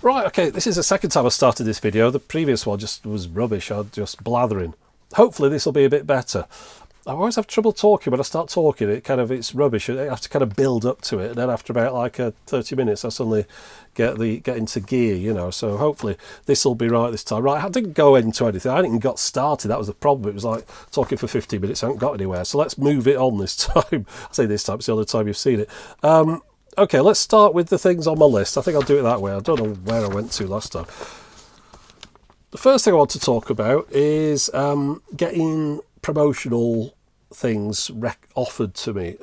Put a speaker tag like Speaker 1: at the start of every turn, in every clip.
Speaker 1: Right, okay, this is the second time I started this video. The previous one just was rubbish. I was just blathering. Hopefully this will be a bit better. I always have trouble talking. When I start talking, it's rubbish. I have to kind of build up to it, and then after about like 30 minutes, I suddenly get into gear, you know. So hopefully this will be right this time. Right, I didn't go into anything. I didn't even got started. That was the problem. It was like talking for 15 minutes. I haven't got anywhere. So let's move it on this time. I say this time. It's the only time you've seen it. Okay, let's start with the things on my list. I think I'll do it that way. I don't know where I went to last time. The first thing I want to talk about is getting promotional things offered to me.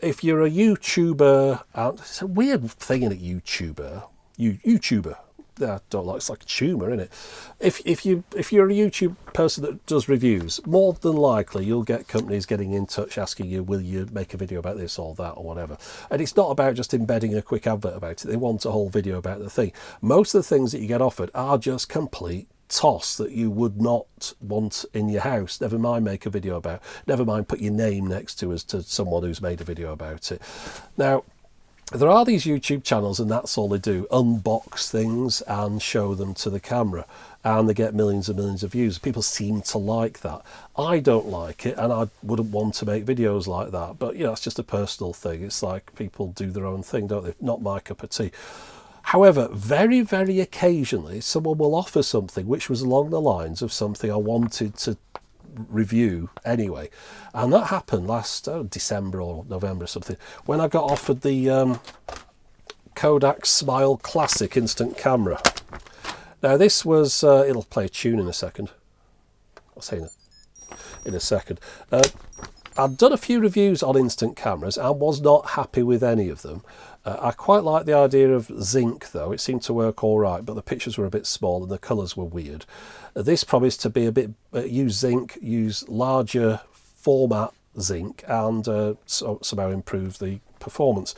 Speaker 1: If you're a YouTuber, it's a weird thing in a YouTuber. YouTuber. I don't like, it's like a tumour, isn't it? If you're a YouTube person that does reviews, more than likely you'll get companies getting in touch asking you, will you make a video about this or that or whatever. And it's not about just embedding a quick advert about it. They want a whole video about the thing. Most of the things that you get offered are just complete toss that you would not want in your house. Never mind make a video about. Never mind put your name next to someone who's made a video about it. Now, there are these YouTube channels, and that's all they do, unbox things and show them to the camera, and they get millions and millions of views. People seem to like that. I don't like it, and I wouldn't want to make videos like that, but you know, it's just a personal thing. It's like people do their own thing, don't they? Not my cup of tea. However, very, very occasionally someone will offer something which was along the lines of something I wanted to review anyway, and that happened last December or November or something, when I got offered the Kodak Smile Classic instant camera. Now this was it'll play a tune in a second. I'll say in a second. I'd done a few reviews on instant cameras and was not happy with any of them. I quite like the idea of zinc though. It seemed to work all right, but the pictures were a bit small and the colours were weird. This promised to be a bit, use zinc, use larger format zinc, and somehow improve the performance.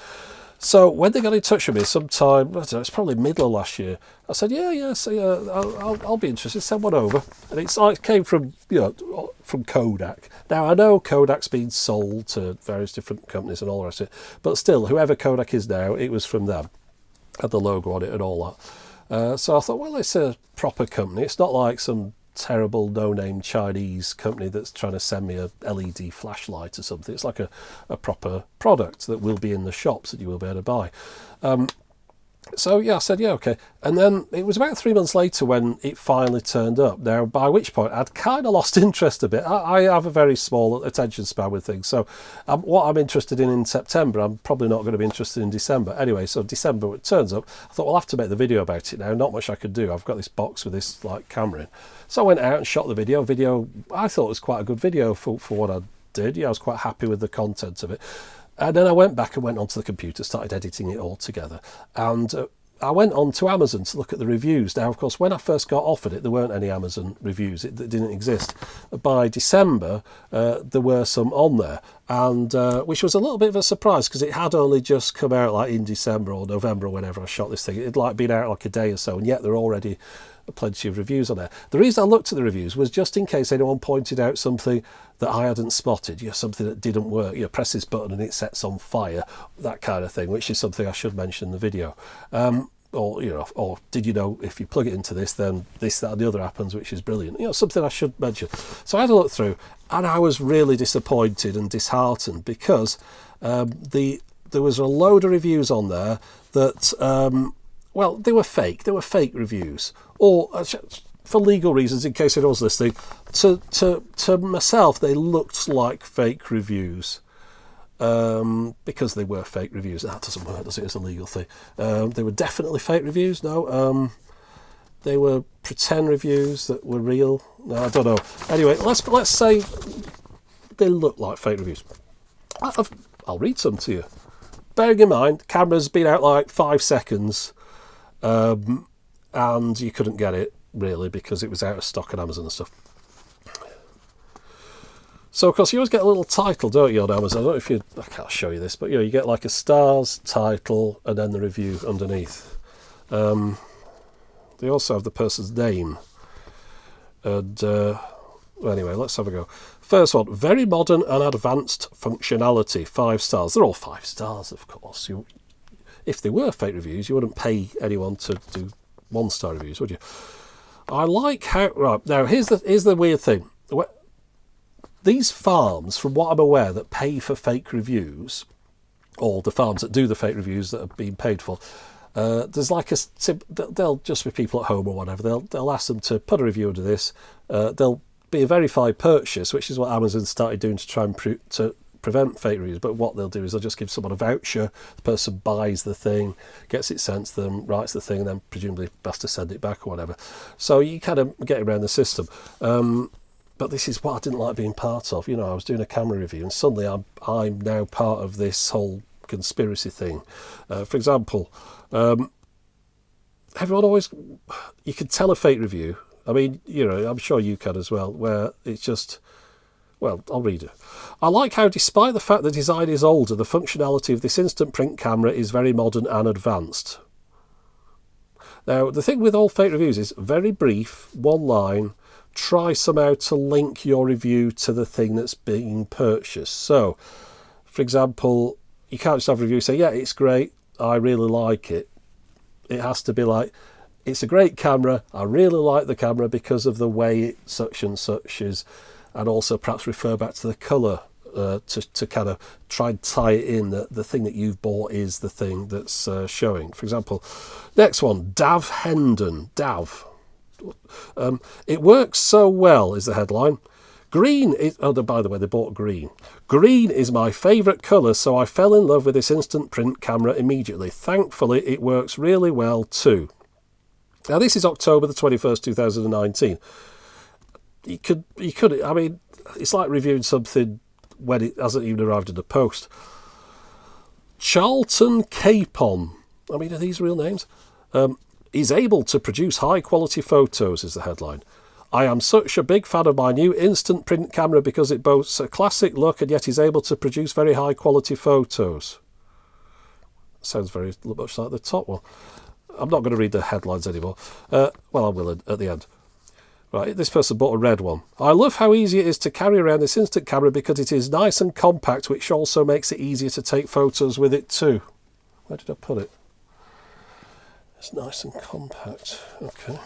Speaker 1: So when they got in touch with me sometime, I don't know, it's probably middle of last year, I said, I'll be interested, send one over. And it came from, from Kodak. Now I know Kodak's been sold to various different companies and all the rest of it, but still, whoever Kodak is now, it was from them. Had the logo on it and all that. So I thought, well, it's a proper company. It's not like some terrible no-name Chinese company that's trying to send me a LED flashlight or something. It's like a proper product that will be in the shops that you will be able to buy. So yeah, I said, yeah, okay. And then it was about 3 months later when it finally turned up. Now, by which point I'd kind of lost interest a bit. I have a very small attention span with things. So what I'm interested in September, I'm probably not going to be interested in December. Anyway, so December, when it turns up, I thought, well, I'll have to make the video about it now. Not much I could do. I've got this box with this like camera in. So I went out and shot the video. I thought it was quite a good video for what I did. Yeah, I was quite happy with the content of it. And then I went back and went onto the computer, started editing it all together. And I went on to Amazon to look at the reviews. Now, of course, when I first got offered it, there weren't any Amazon reviews. It didn't exist. By December, there were some on there, and which was a little bit of a surprise because it had only just come out like in December or November or whenever I shot this thing. It had like been out like a day or so, and yet there are already plenty of reviews on there. The reason I looked at the reviews was just in case anyone pointed out something that I hadn't spotted, something that didn't work, press this button and it sets on fire, that kind of thing, which is something I should mention in the video. Or did you know if you plug it into this, then this, that and the other happens, which is brilliant. Something I should mention. So I had a look through and I was really disappointed and disheartened because there was a load of reviews on there that well, they were fake. They were fake reviews, or for legal reasons, in case anyone's listening, to myself, they looked like fake reviews because they were fake reviews. That doesn't work, does it? It's a legal thing. They were definitely fake reviews. No, they were pretend reviews that were real. No, I don't know. Anyway, let's say they look like fake reviews. I'll read some to you. Bearing in mind, camera's been out like 5 seconds. And you couldn't get it really because it was out of stock on Amazon and stuff. So of course you always get a little title, don't you, on Amazon? I don't know if I can't show you this, but you get like a stars title and then the review underneath. They also have the person's name. And anyway, let's have a go. First one, very modern and advanced functionality, 5 stars. They're all 5 stars, of course. if they were fake reviews, you wouldn't pay anyone to do 1-star reviews, would you? I like how... Right, now, here's the weird thing. These farms, from what I'm aware, that pay for fake reviews, or the farms that do the fake reviews that are being paid for, there's like they'll just be people at home or whatever. They'll ask them to put a review under this. They'll be a verified purchase, which is what Amazon started doing to try and prevent fake reviews. But what they'll do is they'll just give someone a voucher. The person buys the thing, gets it sent to them, writes the thing, and then presumably has to send it back or whatever. So you kind of get around the system. But this is what I didn't like being part of. You know, I was doing a camera review, and suddenly I'm now part of this whole conspiracy thing. For example, everyone always... You can tell a fake review. I mean, you know, I'm sure you can as well, where it's just... Well, I'll read it. I like how, despite the fact the design is older, the functionality of this instant print camera is very modern and advanced. Now, the thing with all fake reviews is very brief, one line. Try somehow to link your review to the thing that's being purchased. So, for example, you can't just have a review say, yeah, it's great, I really like it. It has to be like, it's a great camera, I really like the camera because of the way it such and such is, and also perhaps refer back to the colour to kind of try and tie it in that the thing that you've bought is the thing that's showing. For example, next one, Dav Hendon. Dav. It works so well is the headline. Green is... Oh, by the way, they bought green. Green is my favourite colour, so I fell in love with this instant print camera immediately. Thankfully, it works really well too. Now, this is October the 21st, 2019. You could, I mean, it's like reviewing something when it hasn't even arrived in the post. Charlton Capon. I mean, are these real names? Is able to produce high-quality photos, is the headline. I am such a big fan of my new instant print camera because it boasts a classic look and yet is able to produce very high-quality photos. Sounds very much like the top one. I'm not going to read the headlines anymore. Well, I will at the end. Right, this person bought a red one. I love how easy it is to carry around this instant camera because it is nice and compact, which also makes it easier to take photos with it too. Where did I put it? It's nice and compact. Okay.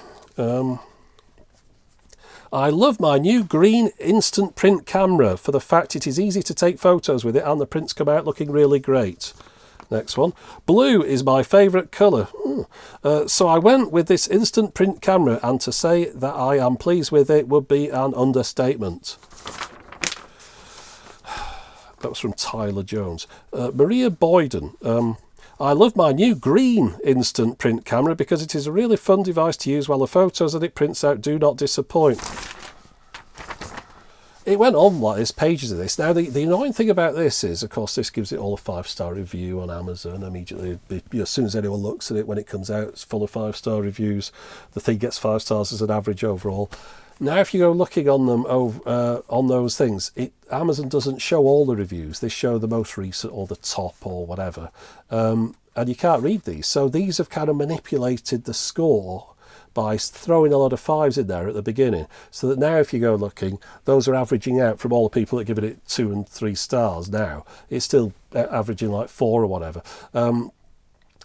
Speaker 1: I love my new green instant print camera for the fact it is easy to take photos with it and the prints come out looking really great. Next one. Blue is my favourite colour. So I went with this instant print camera, and to say that I am pleased with it would be an understatement. That was from Tyler Jones. Maria Boyden. I love my new green instant print camera because it is a really fun device to use while the photos that it prints out do not disappoint. It went on like this, pages of this. Now, the annoying thing about this is, of course, this gives it all a 5-star review on Amazon immediately. As soon as anyone looks at it, when it comes out, it's full of 5-star reviews. The thing gets 5 stars as an average overall. Now, if you go looking on them on those things, Amazon doesn't show all the reviews. They show the most recent or the top or whatever. And you can't read these. So these have kind of manipulated the score by throwing a lot of 5s in there at the beginning, so that now if you go looking, those are averaging out from all the people that give it 2 and 3 stars now. It's still averaging like 4 or whatever.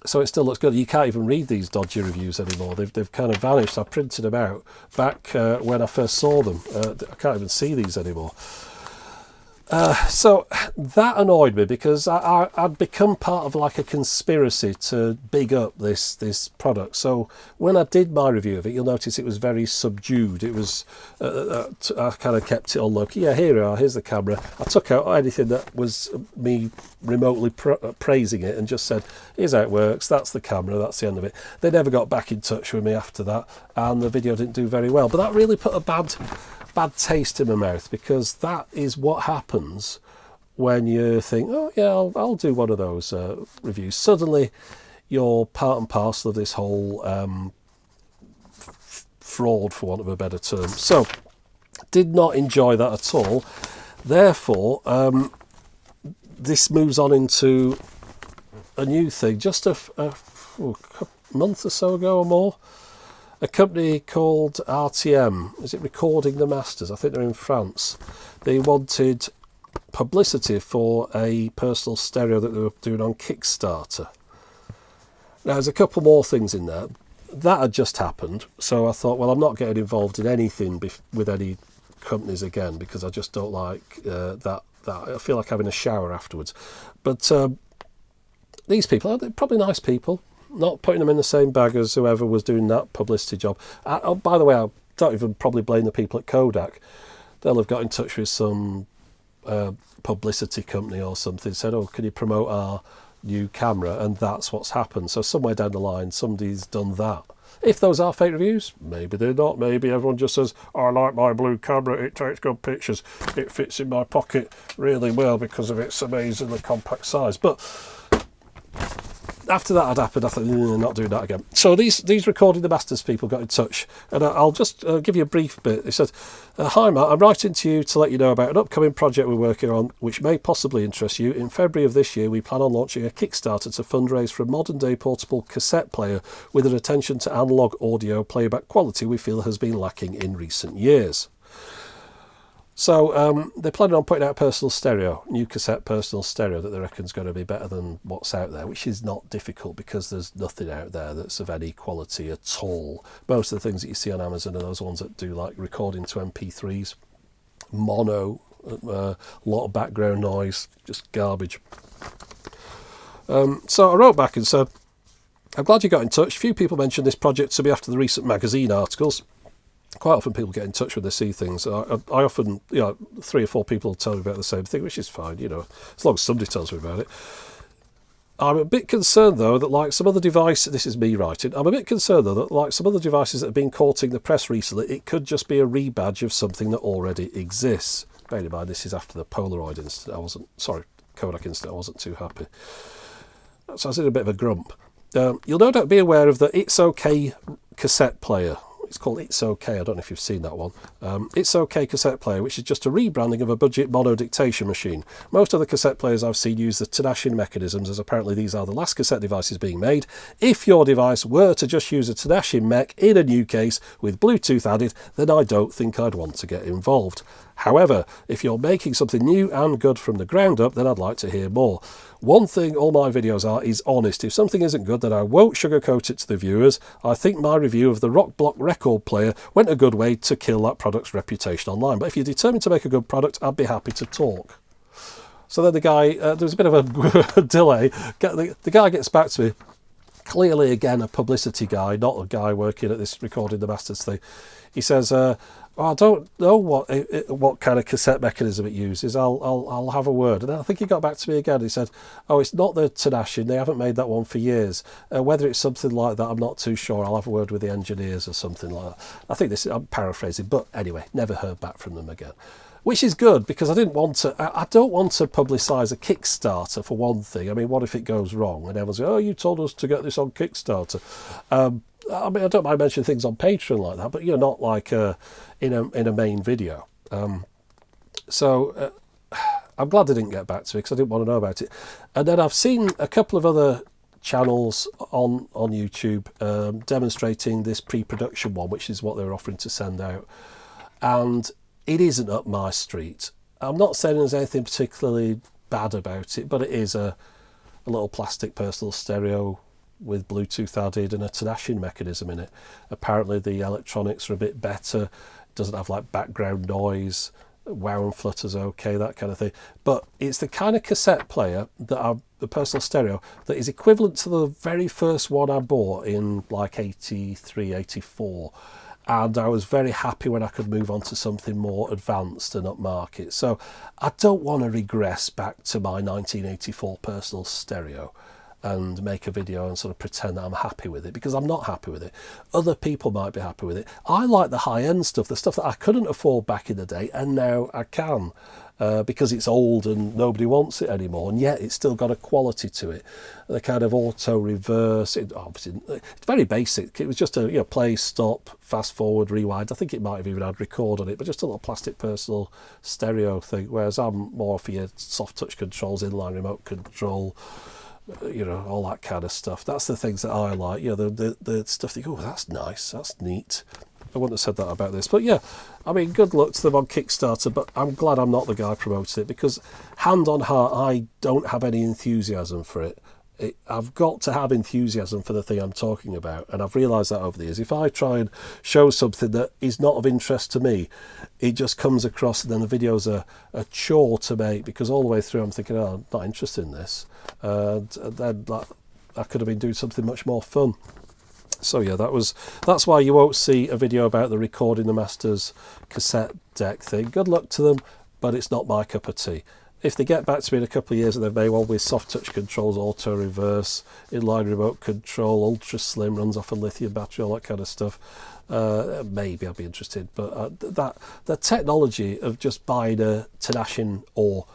Speaker 1: So it still looks good. You can't even read these dodgy reviews anymore. They've kind of vanished. I printed them out back when I first saw them. I can't even see these anymore. So that annoyed me because I'd become part of like a conspiracy to big up this product. So when I did my review of it, you'll notice it was very subdued. It was I kind of kept it all low. Yeah, here we are. Here's the camera. I took out anything that was me remotely praising it and just said, here's how it works. That's the camera. That's the end of it. They never got back in touch with me after that, and the video didn't do very well. But that really put a bad taste in my mouth, because that is what happens when you think, oh yeah, I'll do one of those reviews. Suddenly you're part and parcel of this whole fraud, for want of a better term. So did not enjoy that at all. Therefore this moves on into a new thing. Just a month or so ago or more, a company called RTM, is it Recording the Masters? I think they're in France. They wanted publicity for a personal stereo that they were doing on Kickstarter. Now, there's a couple more things in there. That had just happened, so I thought, well, I'm not getting involved in anything with any companies again, because I just don't like that. I feel like having a shower afterwards. But these people are probably nice people. Not putting them in the same bag as whoever was doing that publicity job. By the way, I don't even probably blame the people at Kodak. They'll have got in touch with some publicity company or something, said, oh, can you promote our new camera? And that's what's happened. So somewhere down the line, somebody's done that. If those are fake reviews, maybe they're not. Maybe everyone just says, oh, I like my blue camera, it takes good pictures, it fits in my pocket really well because of its amazingly compact size. But after that had happened, I thought, not doing that again. So these Recording the Masters people got in touch, and I'll just give you a brief bit. It said, hi Matt, I'm writing to you to let you know about an upcoming project we're working on which may possibly interest you. In February of this year, we plan on launching a Kickstarter to fundraise for a modern-day portable cassette player with an attention to analogue audio playback quality we feel has been lacking in recent years. So they're planning on putting out a personal stereo, new cassette personal stereo that they reckon is going to be better than what's out there, which is not difficult because there's nothing out there that's of any quality at all. Most of the things that you see on Amazon are those ones that do like recording to MP3s, mono, a lot of background noise, just garbage. So I wrote back and said, I'm glad you got in touch. Few people mentioned this project to me after the recent magazine articles. Quite often people get in touch when they see things. I often, 3 or 4 people tell me about the same thing, which is fine, as long as somebody tells me about it. I'm a bit concerned, though, that like some other devices, this is me writing, I'm a bit concerned, though, that like some other devices that have been courting the press recently, it could just be a rebadge of something that already exists. Bear in mind, this is after the Polaroid incident. Kodak incident, I wasn't too happy. So I was in a bit of a grump. You'll no doubt be aware of the It's OK cassette player. It's called It's OK. I don't know if you've seen that one. It's OK cassette player, which is just a rebranding of a budget mono dictation machine. Most of the cassette players I've seen use the Tenashin mechanisms, as apparently these are the last cassette devices being made. If your device were to just use a Tenashin mech in a new case with Bluetooth added, then I don't think I'd want to get involved. However, if you're making something new and good from the ground up, then I'd like to hear more. One thing all my videos are is honest. If something isn't good, then I won't sugarcoat it to the viewers. I think my review of the Rock Block record player went a good way to kill that product's reputation online. But if you're determined to make a good product, I'd be happy to talk. So then the guy, there was a bit of a delay. The guy gets back to me. Clearly, again, a publicity guy, not a guy working at this Recording the Masters thing. He says, I don't know what kind of cassette mechanism it uses. I'll have a word. And I think he got back to me again. He said, oh, it's not the Tenashin. They haven't made that one for years. Whether it's something like that, I'm not too sure. I'll have a word with the engineers or something like that. I think I'm paraphrasing. But anyway, never heard back from them again. Which is good, because I don't want to publicise a Kickstarter, for one thing. I mean, what if it goes wrong? And everyone's like, oh, you told us to get this on Kickstarter. I mean, I don't mind mentioning things on Patreon like that, but not like in a main video. So I'm glad they didn't get back to me, because I didn't want to know about it. And then I've seen a couple of other channels on YouTube demonstrating this pre-production one, which is what they were offering to send out. And it isn't up my street. I'm not saying there's anything particularly bad about it, but it is a little plastic personal stereo with Bluetooth added and a Tenashin mechanism in it. Apparently the electronics are a bit better. It doesn't have like background noise. Wow and flutter's okay, that kind of thing. But it's the kind of cassette player the personal stereo, that is equivalent to the very first one I bought in like 83, 84. And I was very happy when I could move on to something more advanced and upmarket. So I don't want to regress back to my 1984 personal stereo and make a video and sort of pretend that I'm happy with it, because I'm not happy with it. Other people might be happy with it. I like the high-end stuff, the stuff that I couldn't afford back in the day, and now I can. Because it's old and nobody wants it anymore, and yet it's still got a quality to it. The kind of auto reverse, obviously it's very basic. It was just a play, stop, fast forward, rewind. I think it might have even had record on it, but just a little plastic personal stereo thing. Whereas I'm more for your soft touch controls, inline remote control, all that kind of stuff. That's the things that I like. The stuff that you go, oh, that's nice, that's neat. I wouldn't have said that about this, but yeah, I mean, good luck to them on Kickstarter, but I'm glad I'm not the guy promoting it, because hand on heart, I don't have any enthusiasm for it. I've got to have enthusiasm for the thing I'm talking about, and I've realised that over the years. If I try and show something that is not of interest to me, it just comes across, and then the video's a chore to make, because all the way through I'm thinking, oh, I'm not interested in this, and then I could have been doing something much more fun. So yeah, that's why you won't see a video about the Recording the Masters cassette deck thing. Good luck to them, but it's not my cup of tea. If they get back to me in a couple of years and they've made one with soft touch controls, auto reverse, inline remote control, ultra slim, runs off a lithium battery, all that kind of stuff, maybe I'll be interested. But the technology of just buying a Tenashin or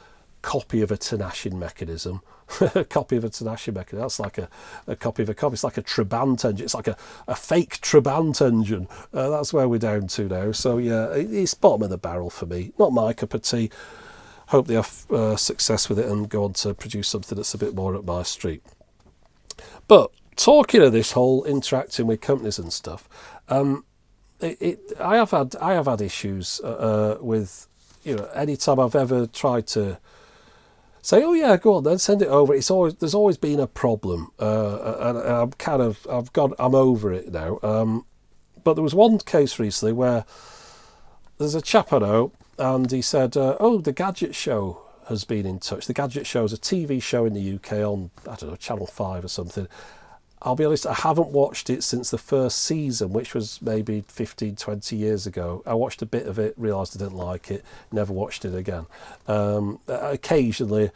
Speaker 1: copy of a Tenashin mechanism, that's like a copy of a copy. It's like a Trabant engine. It's like a fake Trabant engine. That's where we're down to now. So yeah, it's bottom of the barrel for me. Not my cup of tea. Hope they have success with it and go on to produce something that's a bit more up my street. But talking of this whole interacting with companies and stuff, I have had issues with, you know, anytime I've ever tried to say, oh yeah, go on then, send it over. There's always been a problem, and I'm over it now. But there was one case recently where there's a chap I know, and he said, oh, the Gadget Show has been in touch. The Gadget Show is a TV show in the UK on, I don't know, Channel 5 or something. I'll be honest, I haven't watched it since the first season, which was maybe 15, 20 years ago. I watched a bit of it, realised I didn't like it, never watched it again. Occasionally,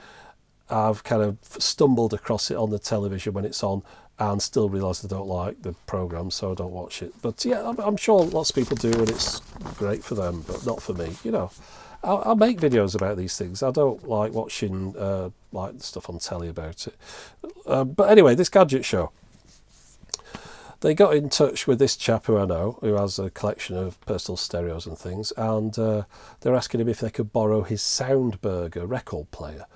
Speaker 1: I've kind of stumbled across it on the television when it's on, and still realise I don't like the programme, so I don't watch it. But yeah, I'm sure lots of people do, and it's great for them, but not for me. You know, I'll make videos about these things. I don't like watching like stuff on telly about it. But anyway, this Gadget Show, they got in touch with this chap who I know, who has a collection of personal stereos and things, and they're asking him if they could borrow his Soundburger record player.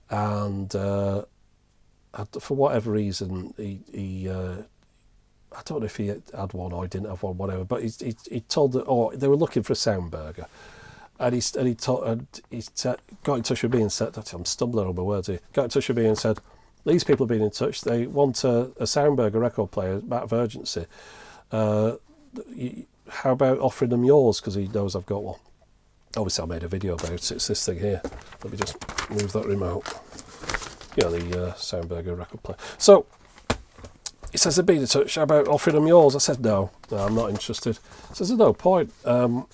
Speaker 1: And for whatever reason, he I don't know if he had one or he didn't have one, whatever. But he told that, or they were looking for a Soundburger, and he got in touch with me and said, I'm stumbling on my words here. Got in touch with me and said, these people have been in touch. They want a Soundburger record player, matter of urgency. How about offering them yours, because he knows I've got one. Obviously, I made a video about it. It's this thing here. Let me just move that remote. Yeah, the Soundburger record player. So he says they've been in touch about offering them yours. I said no, I'm not interested. He says there's no point. Now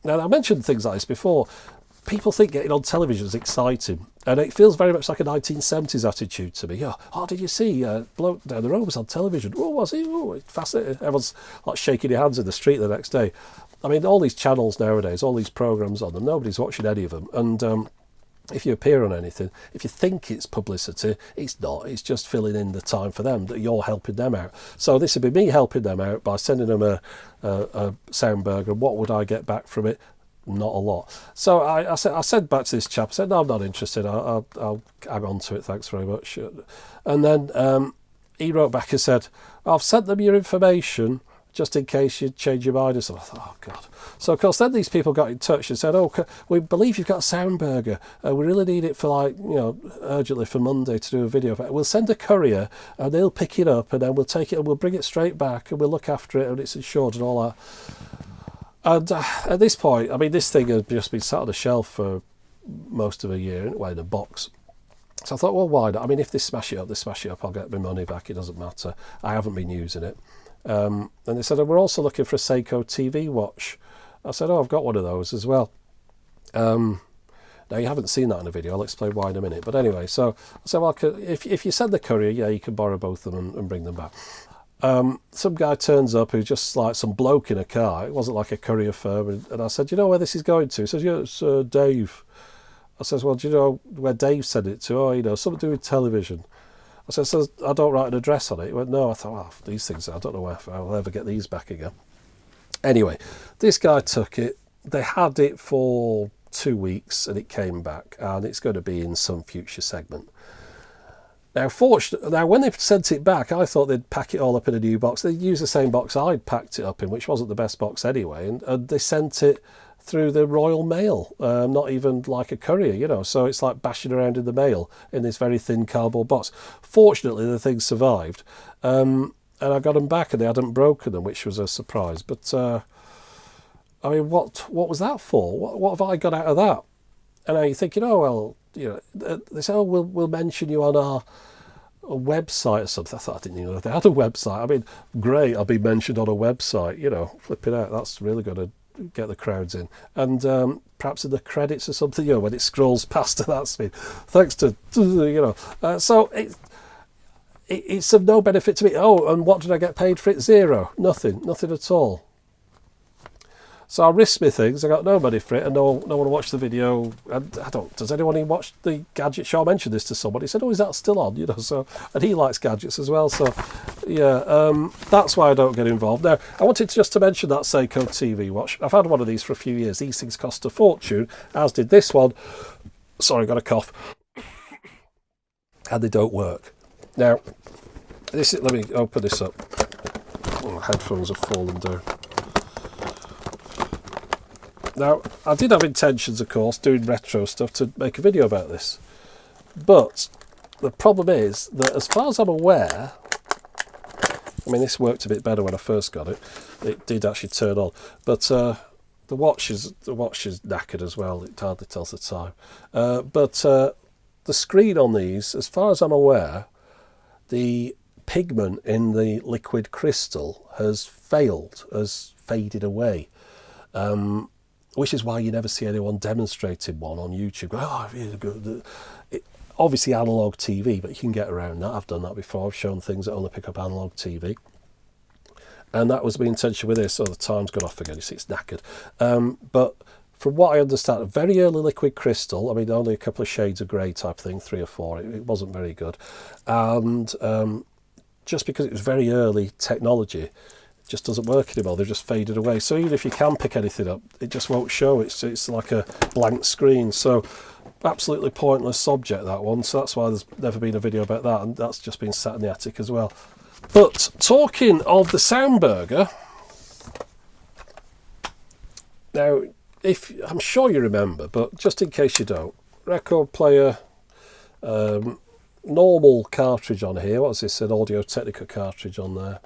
Speaker 1: I mentioned things like this before. People think getting on television is exciting, and it feels very much like a 1970s attitude to me. Oh, did you see bloke down the road was on television? Oh, was he? Oh, it's fascinating. Everyone's like shaking your hands in the street the next day. I mean, all these channels nowadays, all these programmes on them, nobody's watching any of them. And if you appear on anything, if you think it's publicity, it's not. It's just filling in the time for them, that you're helping them out. So this would be me helping them out by sending them a Soundburger. What would I get back from it? Not a lot. So I said back to this chap, I said, no, I'm not interested. I'll hang on to it, thanks very much. And then he wrote back and said, I've sent them your information just in case you change your mind. And so I thought, oh God. So of course then these people got in touch and said, oh, we believe you've got a Soundburger. We really need it for, like, you know, urgently for Monday to do a video. We'll send a courier and they'll pick it up, and then we'll take it and we'll bring it straight back and we'll look after it and it's insured and all that. And at this point, I mean, this thing had just been sat on the shelf for most of a year, anyway, in a box. So I thought, well, why not? I mean, if they smash it up, I'll get my money back. It doesn't matter. I haven't been using it. And they said, we're also looking for a Seiko TV watch. I said, oh, I've got one of those as well. Now, you haven't seen that in a video. I'll explain why in a minute. But anyway, so I said, well, if you send the courier, yeah, you can borrow both of them and bring them back. Some guy turns up who's just like some bloke in a car. It wasn't like a courier firm. And I said, do you know where this is going to? He says, yeah, it's Dave. I says, well, do you know where Dave sent it to? Oh, you know, something to do with television. I said, so I don't write an address on it. He went, no. I thought, well, these things, I don't know if I'll ever get these back again. Anyway, this guy took it. They had it for 2 weeks and it came back, and it's going to be in some future segment. Now, when they sent it back, I thought they'd pack it all up in a new box. They'd use the same box I'd packed it up in, which wasn't the best box anyway, and they sent it through the Royal Mail, not even like a courier, you know. So it's like bashing around in the mail in this very thin cardboard box. Fortunately, the thing survived, and I got them back, and they hadn't broken them, which was a surprise. But I mean, what was that for? What have I got out of that? And now you're thinking, oh well, you know, they say, oh, we'll mention you on our website or something. I thought, I didn't even know they had a website. I mean, great, I'll be mentioned on a website, you know, flipping out. That's really going to get the crowds in. And perhaps in the credits or something, you know, when it scrolls past at that speed. Thanks to, you know. So it's of no benefit to me. Oh, and what did I get paid for it? Zero. Nothing at all. So I risked me things. I got no money for it, and no one watched the video. And I don't. Does anyone even watch the gadget show? I mentioned this to somebody. He said, "Oh, is that still on?" You know. So, and he likes gadgets as well. So, yeah, that's why I don't get involved. Now, I wanted to mention that Seiko TV watch. I've had one of these for a few years. These things cost a fortune, as did this one. Sorry, I got a cough, and they don't work. Now, let me open this up. Oh, my headphones have fallen down. Now, I did have intentions, of course, doing retro stuff to make a video about this. But the problem is that as far as I'm aware, I mean, this worked a bit better when I first got it. It did actually turn on. But the watch is knackered as well. It hardly tells the time. But the screen on these, as far as I'm aware, the pigment in the liquid crystal has faded away. Which is why you never see anyone demonstrating one on YouTube. Oh, really good. Obviously analog TV, but you can get around that. I've done that before. I've shown things that only pick up analog TV. And that was my intention with this. So the time's gone off again. You see, it's knackered. But from what I understand, a very early liquid crystal, I mean, only a couple of shades of grey type thing, 3 or 4. It wasn't very good. And just because it was very early technology, just doesn't work anymore. They've just faded away. So even if you can pick anything up, it just won't show. It's like a blank screen. So absolutely pointless subject, that one. So that's why there's never been a video about that, and that's just been sat in the attic as well. But talking of the Soundburger, now, I'm sure you remember, but just in case you don't, record player, normal cartridge on here. What's this? An Audio Technica cartridge on there.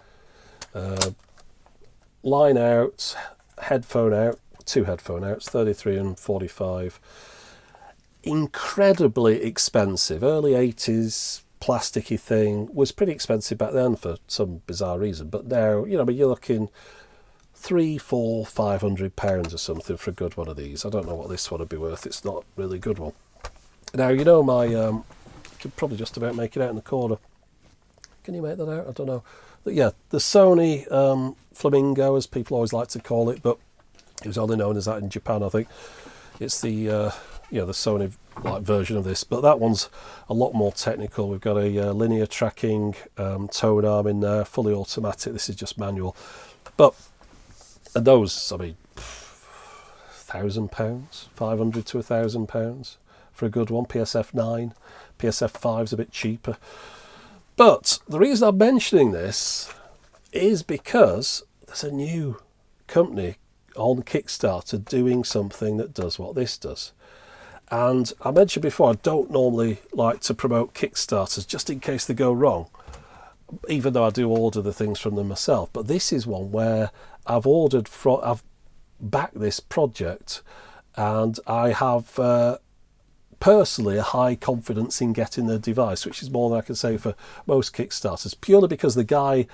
Speaker 1: Line out, headphone out, 2 headphone outs, 33 and 45. Incredibly expensive. Early 80s plasticky thing. Was pretty expensive back then for some bizarre reason. But now, you know, you're looking £300, £400, £500 or something for a good one of these. I don't know what this one would be worth. It's not really a good one. Now, you know my... you can probably just about make it out in the corner. Can you make that out? I don't know. But yeah, the Sony Flamingo, as people always like to call it, but it was only known as that in Japan, I think. It's the the Sony version of this, but that one's a lot more technical. We've got a linear tracking tone arm in there, fully automatic. This is just manual. But and those, I mean, £1,000, £500 to £1,000 for a good one. PSF 9, PSF 5's a bit cheaper. But the reason I'm mentioning this is because there's a new company on Kickstarter doing something that does what this does. And I mentioned before, I don't normally like to promote Kickstarters just in case they go wrong, even though I do order the things from them myself. But this is one where I've backed this project, and I have personally a high confidence in getting the device, which is more than I can say for most Kickstarters, purely because the guy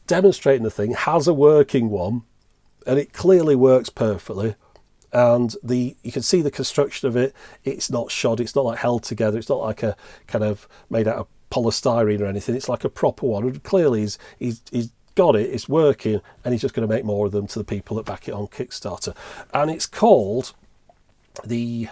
Speaker 1: demonstrating the thing has a working one, and it clearly works perfectly. And you can see the construction of it. It's not shod. It's not like held together. It's not like a kind of made out of polystyrene or anything. It's like a proper one. And clearly he's got it. It's working, and he's just going to make more of them to the people that back it on Kickstarter. And it's called the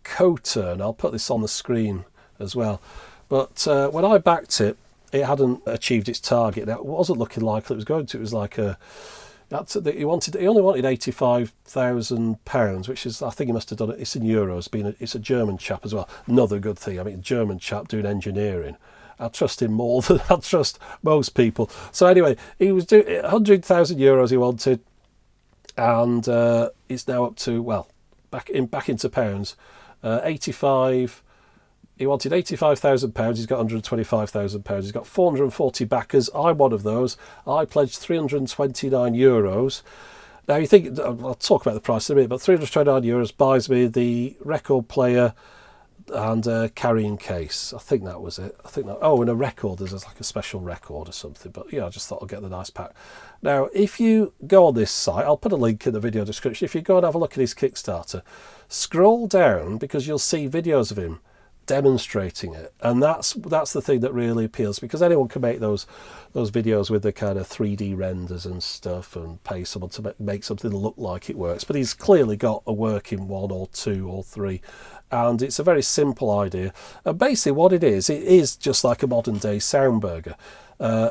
Speaker 1: Coturn. I'll put this on the screen as well. But when I backed it, it hadn't achieved its target. Now, it wasn't looking like it was going to. It was like he only wanted £85,000, which is, I think he must have done it. It's in euros. It's a German chap as well. Another good thing. I mean, a German chap doing engineering. I trust him more than I trust most people. So anyway, he was doing €100,000. He wanted, and it's now up to, well, back into pounds, 85. He wanted £85,000. He's got £125,000. He's got 440 backers. I'm one of those. I pledged €329. Now you think, I'll talk about the price in a minute, but €329 buys me the record player and a carrying case. I think that was it. I think that, oh, and a record. There's like a special record or something. But yeah, I just thought I'd get the nice pack. Now, if you go on this site, I'll put a link in the video description. If you go and have a look at his Kickstarter, scroll down because you'll see videos of him demonstrating it, and that's the thing that really appeals, because anyone can make those videos with the kind of 3D renders and stuff and pay someone to make something look like it works, but he's clearly got a working 1 or 2 or 3, and it's a very simple idea. And basically what it is just like a modern day Soundburger,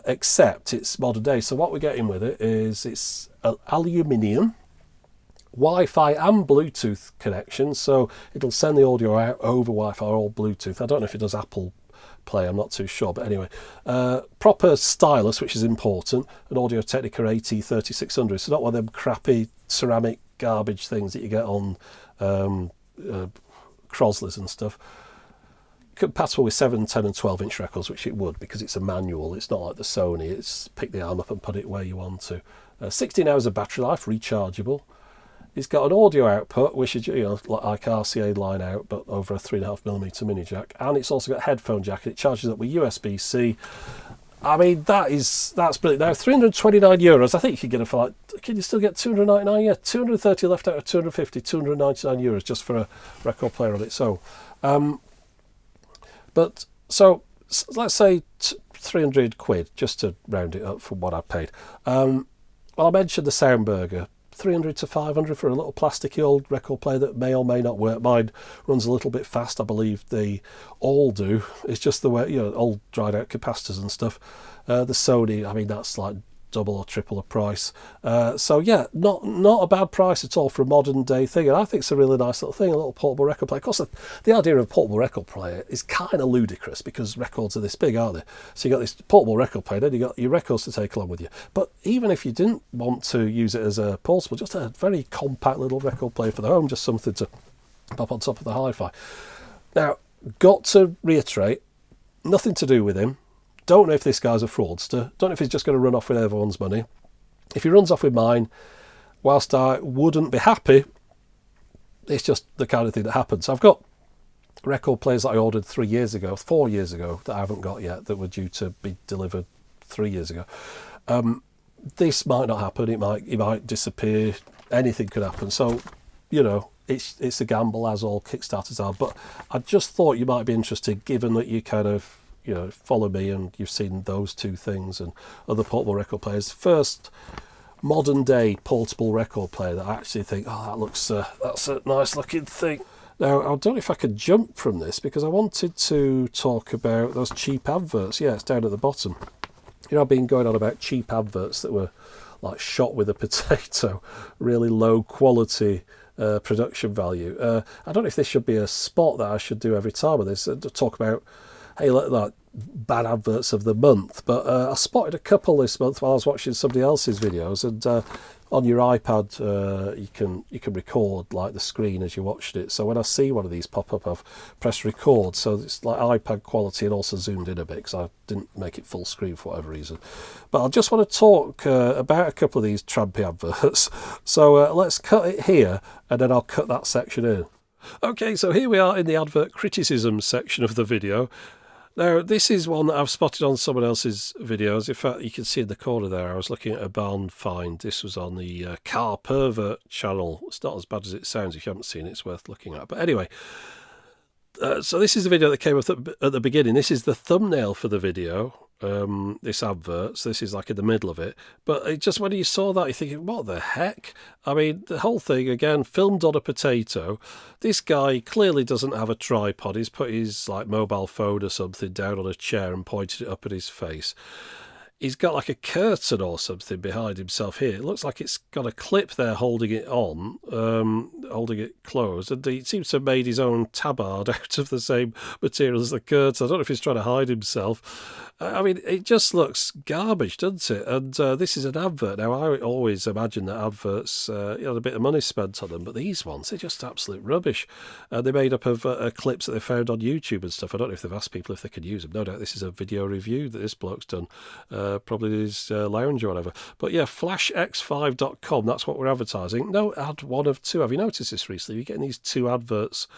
Speaker 1: except it's modern day. So what we're getting with it is it's aluminium, Wi-Fi and Bluetooth connection, so it'll send the audio out over Wi-Fi or Bluetooth. I don't know if it does Apple Play, I'm not too sure, but anyway. Proper stylus, which is important, an Audio-Technica AT3600, so not one of them crappy ceramic garbage things that you get on Crosley's and stuff. Compatible with 7, 10 and 12 inch records, which it would, because it's a manual. It's not like the Sony, it's pick the arm up and put it where you want to. 16 hours of battery life, rechargeable. It's got an audio output, which is, you know, like RCA line out, but over a 3.5mm mini jack, and it's also got a headphone jack, and it charges up with USB-C. I mean, that's brilliant. Now, €329. I think you can get it for like, can you still get 299? Yeah, 230 left out of 250, €299 just for a record player on its own. But so let's say 300 quid, just to round it up from what I paid. Well, I mentioned the Soundburger. 300 to 500 for a little plasticky old record player that may or may not work. Mine runs a little bit fast, I believe they all do. It's just the way, you know, old dried out capacitors and stuff. The Sony, I mean, that's like double or triple the price. So yeah, not a bad price at all for a modern day thing, and I think it's a really nice little thing, a little portable record player. Of course, the idea of a portable record player is kind of ludicrous because records are this big, aren't they? So you got this portable record player, then you got your records to take along with you. But even if you didn't want to use it as a portable, just a very compact little record player for the home, just something to pop on top of the hi-fi. Now, got to reiterate, nothing to do with him. Don't know if this guy's a fraudster. Don't know if he's just going to run off with everyone's money. If he runs off with mine, whilst I wouldn't be happy, it's just the kind of thing that happens. I've got record players that I ordered 4 years ago, that I haven't got yet, that were due to be delivered 3 years ago. This might not happen. It might disappear. Anything could happen. So, you know, it's a gamble, as all Kickstarters are. But I just thought you might be interested, given that you kind of, you know, follow me and you've seen those two things and other portable record players. First modern day portable record player that I actually think, oh, that looks that's a nice looking thing. Now, I don't know if I could jump from this because I wanted to talk about those cheap adverts. Yeah, it's down at the bottom. You know, I've been going on about cheap adverts that were like shot with a potato, really low quality production value. I don't know if this should be a spot that I should do every time with this, to talk about, hey, look, like bad adverts of the month. But I spotted a couple this month while I was watching somebody else's videos, and on your iPad you can record like the screen as you watched it. So when I see one of these pop up, I've pressed record, so it's like iPad quality and also zoomed in a bit because I didn't make it full screen for whatever reason. But I just want to talk about a couple of these trampy adverts. So let's cut it here and then I'll cut that section in. Okay, so here we are in the advert criticism section of the video. Now, this is one that I've spotted on someone else's videos. In fact, you can see in the corner there, I was looking at a barn find. This was on the Car Pervert channel. It's not as bad as it sounds. If you haven't seen it, it's worth looking at. But anyway, so this is the video that came up at the beginning. This is the thumbnail for the video, this advert. So this is like in the middle of it. But it just, when you saw that, you're thinking, what the heck? I mean, the whole thing, again, filmed on a potato. This guy clearly doesn't have a tripod. He's put his like mobile phone or something down on a chair and pointed it up at his face. he's got like a curtain or something behind himself here. It looks like it's got a clip there holding it on, holding it closed. And he seems to have made his own tabard out of the same material as the curtain. I don't know if he's trying to hide himself. I mean, it just looks garbage, doesn't it? And this is an advert. Now, I always imagine that adverts, a bit of money spent on them, but these ones, they're just absolute rubbish. They're made up of clips that they found on YouTube and stuff. I don't know if they've asked people if they could use them. No doubt this is a video review that this bloke's done. Probably his lounge or whatever. But yeah, flashx5.com, that's what we're advertising. No ad, one of two. Have you noticed this recently? You're getting these two adverts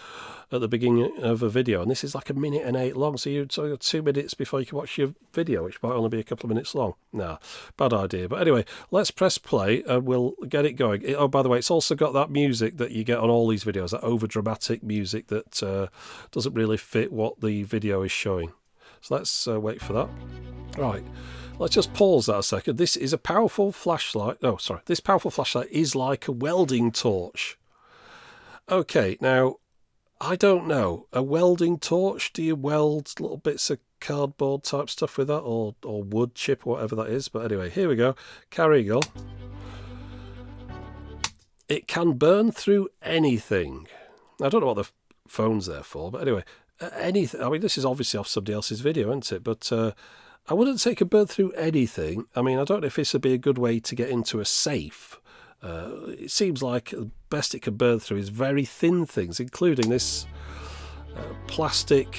Speaker 1: at the beginning of a video, and this is like 1:08 long, so you've got 2 minutes before you can watch your video, which might only be a couple of minutes long. Nah, bad idea. But anyway, let's press play and we'll get it going. Oh, by the way, it's also got that music that you get on all these videos, that over-dramatic music that doesn't really fit what the video is showing. So let's wait for that. Right, let's just pause that a second. This is a powerful flashlight. Oh, sorry. This powerful flashlight is like a welding torch. Okay, now, I don't know. A welding torch? Do you weld little bits of cardboard type stuff with that? Or wood chip, or whatever that is? But anyway, here we go. Carrying on. It can burn through anything. I don't know what the phone's there for, but anyway, anything. I mean, this is obviously off somebody else's video, isn't it? But I wouldn't say it could burn through anything. I mean, I don't know if this would be a good way to get into a safe. It seems like the best it can burn through is very thin things, including this plastic.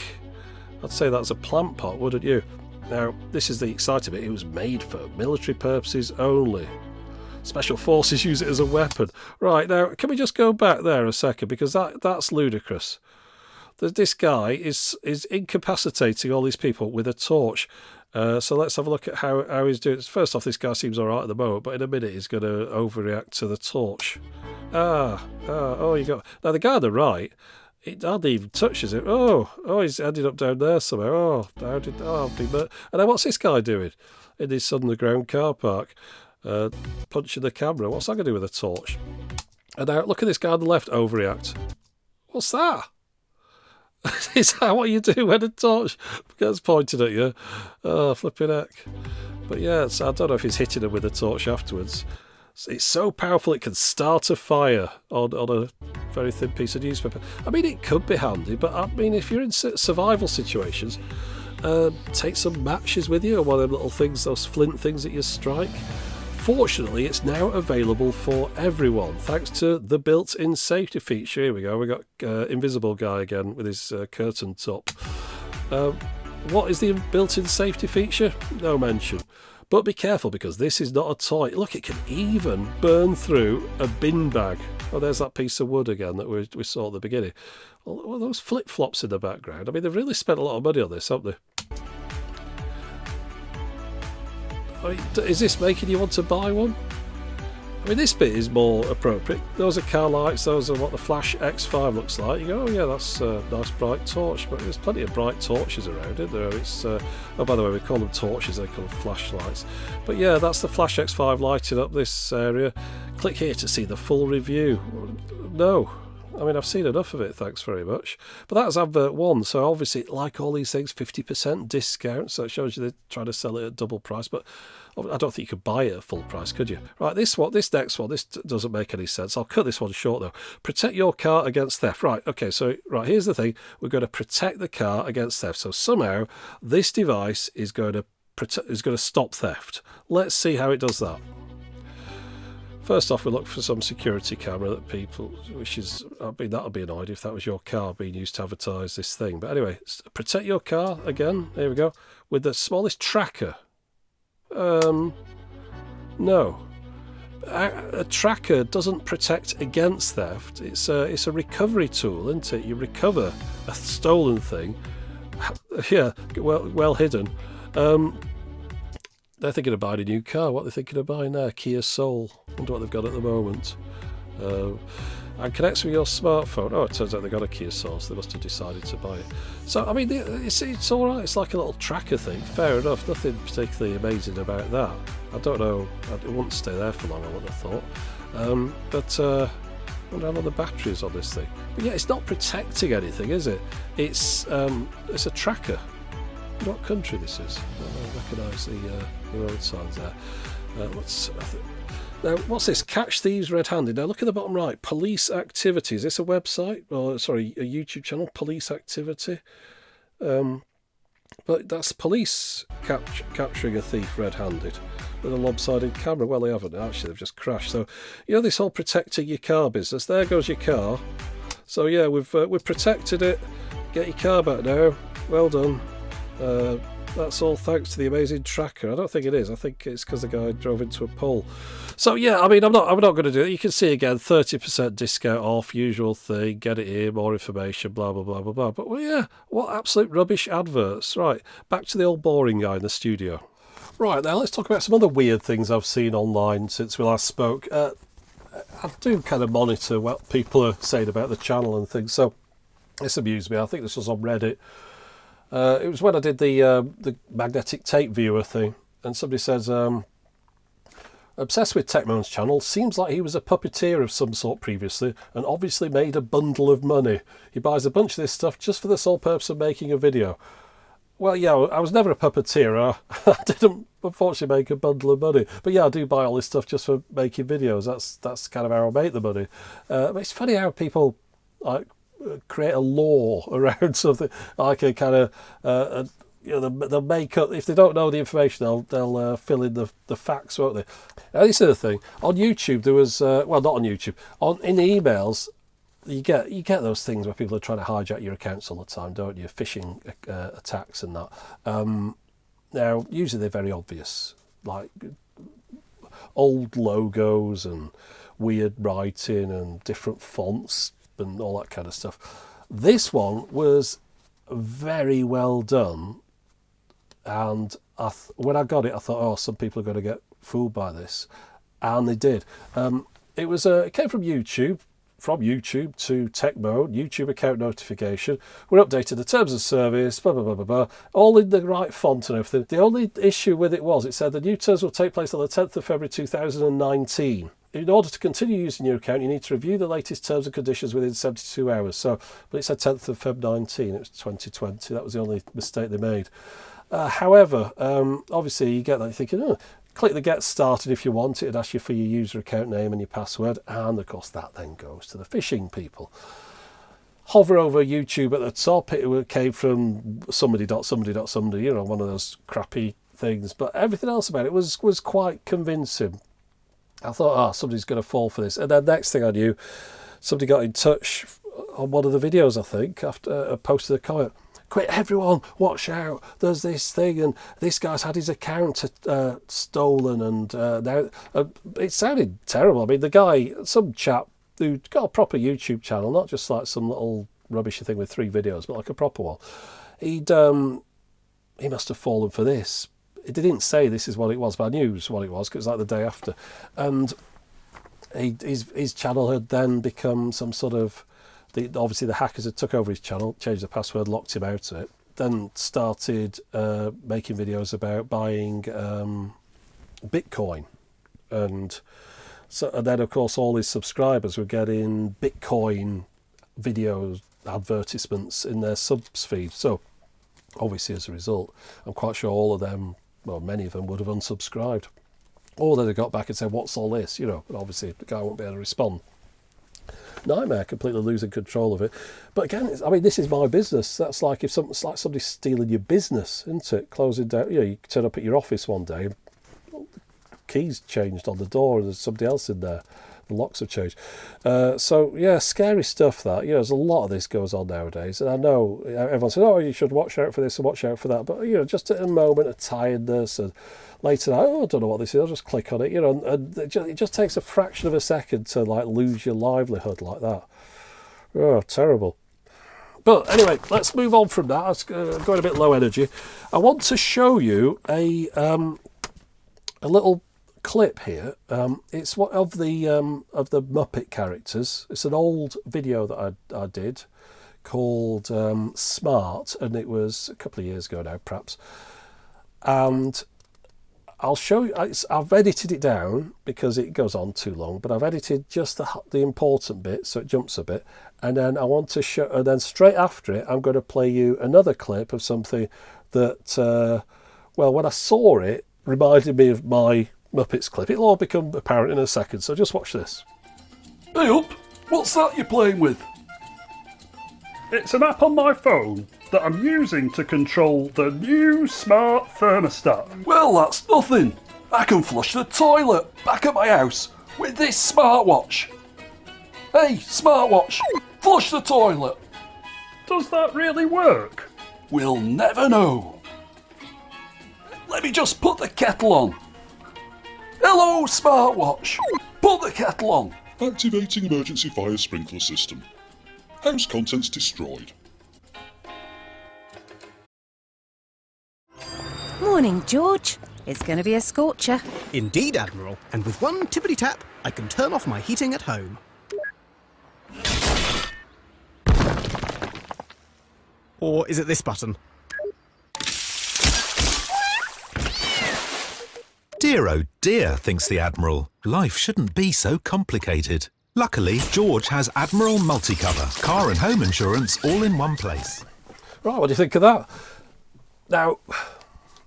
Speaker 1: I'd say that's a plant pot, wouldn't you? Now, this is the exciting bit. It was made for military purposes only. Special forces use it as a weapon. Right, now, can we just go back there a second? Because that's ludicrous. This guy is incapacitating all these people with a torch. So let's have a look at how he's doing. First off, this guy seems all right at the moment, but in a minute he's going to overreact to the torch. Oh, you got... Now, the guy on the right, it hardly even touches it. Oh, he's ended up down there somewhere. And then what's this guy doing in this underground car park? Punching the camera. What's that going to do with a torch? And now, look at this guy on the left overreact. What's that? Is that what you do when a torch gets pointed at you? Oh, flipping heck. But yeah, I don't know if he's hitting him with a torch afterwards. It's so powerful it can start a fire on a very thin piece of newspaper. I mean, it could be handy, but I mean, if you're in survival situations, take some matches with you, or one of them little things, those flint things that you strike. Fortunately, it's now available for everyone, thanks to the built-in safety feature. Here we go. We got Invisible Guy again with his curtain top. What is the built-in safety feature? No mention. But be careful, because this is not a toy. Look, it can even burn through a bin bag. Oh, there's that piece of wood again that we saw at the beginning. Well, those flip-flops in the background. I mean, they've really spent a lot of money on this, haven't they? I mean, is this making you want to buy one? I mean, this bit is more appropriate. Those are car lights. Those are what the Flash X5 looks like. You go, oh yeah, that's a nice bright torch. But there's plenty of bright torches around, isn't there? It's oh, by the way, we call them torches. They call them flashlights. But yeah, that's the Flash X5 lighting up this area. Click here to see the full review. No. I mean, I've seen enough of it, thanks very much. But that's advert 1, so obviously, like all these things, 50% discount, so it shows you they're trying to sell it at double price, but I don't think you could buy it at full price, could you? Right, this next one, this doesn't make any sense. I'll cut this one short, though. Protect your car against theft. Right, okay, so, right, here's the thing. We're going to protect the car against theft. So somehow, this device is going to stop theft. Let's see how it does that. First off, we look for some security camera that people, which is, I mean, that would be annoyed if that was your car being used to advertise this thing. But anyway, protect your car again. There we go. With the smallest tracker. No. A tracker doesn't protect against theft. It's a recovery tool, isn't it? You recover a stolen thing. Yeah, well hidden. They're thinking of buying a new car. What are they thinking of buying there? Kia Soul. Wonder what they've got at the moment. And connects with your smartphone. Oh, it turns out they've got a Kia Soul, so they must have decided to buy it. So, I mean, it's all right. It's like a little tracker thing. Fair enough. Nothing particularly amazing about that. I don't know. It wouldn't stay there for long, I would have thought. But I wonder how long the battery is on this thing. But yeah, it's not protecting anything, is it? It's a tracker. what country this is. I recognise the road signs there. Now, what's this? Catch thieves red-handed. Now, look at the bottom right. Police activity. Is this a website? Or, sorry, a YouTube channel? Police activity. But that's police capturing a thief red-handed with a lopsided camera. Well, they haven't. Actually, they've just crashed. So, you know, this whole protecting your car business. There goes your car. So, yeah, we've protected it. Get your car back now. Well done. That's all thanks to the amazing tracker. I don't think it is. I think it's because the guy drove into a pole. So yeah, I mean, I'm not going to do it. You can see again, 30% discount off, usual thing. Get it here, more information, blah blah blah blah blah. But well, yeah, what absolute rubbish adverts. Right, back to the old boring guy in the studio. Right, now let's talk about some other weird things I've seen online since we last spoke. I do kind of monitor what people are saying about the channel and things. So this amused me. I think this was on Reddit. It was when I did the magnetic tape viewer thing, and somebody says, obsessed with Techmoan's channel, seems like he was a puppeteer of some sort previously, and obviously made a bundle of money. He buys a bunch of this stuff just for the sole purpose of making a video. Well, yeah, I was never a puppeteer. I didn't, unfortunately, make a bundle of money. But yeah, I do buy all this stuff just for making videos. That's kind of how I make the money. But it's funny how people like create a law around something, like a kind of you know, they'll make up, if they don't know the information, they'll fill in the facts, won't they? Now, this is the thing on YouTube. There was well, not on YouTube, in the emails you get those things where people are trying to hijack your accounts all the time, don't you? Phishing attacks and that. Now usually they're very obvious, like old logos and weird writing and different fonts and all that kind of stuff. This one was very well done, and when I got it, I thought, oh, some people are going to get fooled by this, and they did. It came from YouTube to Techmoan, YouTube account notification. We're updating the terms of service, blah blah blah blah blah, all in the right font and everything. The only issue with it was it said the new terms will take place on the 10th of February 2019. In order to continue using your account, you need to review the latest terms and conditions within 72 hours. So, but it said 10th of Feb 19, it was 2020. That was the only mistake they made. However, obviously you get that, you're thinking, oh, click the get started if you want. It'd ask you for your user account name and your password. And of course that then goes to the phishing people. Hover over YouTube at the top. It came from somebody, you know, one of those crappy things. But everything else about it was quite convincing. I thought, oh, somebody's going to fall for this. And then next thing I knew, somebody got in touch on one of the videos, I think, after I posted a comment. Quick, everyone, watch out. There's this thing, and this guy's had his account stolen, and now it sounded terrible. I mean, the guy, some chap who got a proper YouTube channel, not just like some little rubbishy thing with 3 videos, but like a proper one. He must have fallen for this. It didn't say this is what it was, but I knew what it was because it was like the day after. And his channel had then become some sort of... obviously the hackers had took over his channel, changed the password, locked him out of it, then started making videos about buying Bitcoin. And then, of course, all his subscribers were getting Bitcoin videos, advertisements in their subs feed. So, obviously, as a result, I'm quite sure all of them, well, many of them would have unsubscribed. Or they'd have got back and said, what's all this? You know, but obviously the guy won't be able to respond. Nightmare, completely losing control of it. But again, I mean, this is my business. That's like if it's like somebody's stealing your business, isn't it? Closing down, you know, you turn up at your office one day, the keys changed on the door, and there's somebody else in there. The locks have changed. So yeah, scary stuff that. You know, there's a lot of this goes on nowadays, and I know everyone says, "Oh, you should watch out for this and watch out for that." But you know, just at a moment of tiredness and later night, oh, I don't know what this is. I'll just click on it. You know, and it just takes a fraction of a second to like lose your livelihood like that. Oh, terrible. But anyway, let's move on from that. It's going a bit low energy. I want to show you a little clip here. It's one of the Muppet characters. It's an old video that I did called Smart, and it was a couple of years ago now, perhaps. And I'll show you. I've edited it down because it goes on too long, but I've edited just the important bit so it jumps a bit. And then I want to show. And then straight after it, I'm going to play you another clip of something that, well, when I saw it, reminded me of my Muppets clip. It'll all become apparent in a second, so just watch this.
Speaker 2: Hey up, what's that you're playing with? It's an app on my phone that I'm using to control the new smart thermostat. Well, that's nothing. I can flush the toilet back at my house with this smartwatch. Hey, smartwatch, flush the toilet. Does that really work? We'll never know. Let me just put the kettle on. Hello, smartwatch. Put the kettle on.
Speaker 3: Activating emergency fire sprinkler system. House contents destroyed.
Speaker 4: Morning, George. It's going to be a scorcher.
Speaker 5: Indeed, Admiral. And with one tippity-tap, I can turn off my heating at home. Or is it this button?
Speaker 6: Dear oh dear, thinks the Admiral. Life shouldn't be so complicated. Luckily, George has Admiral Multicover, car and home insurance all in one place.
Speaker 1: Right, what do you think of that? Now,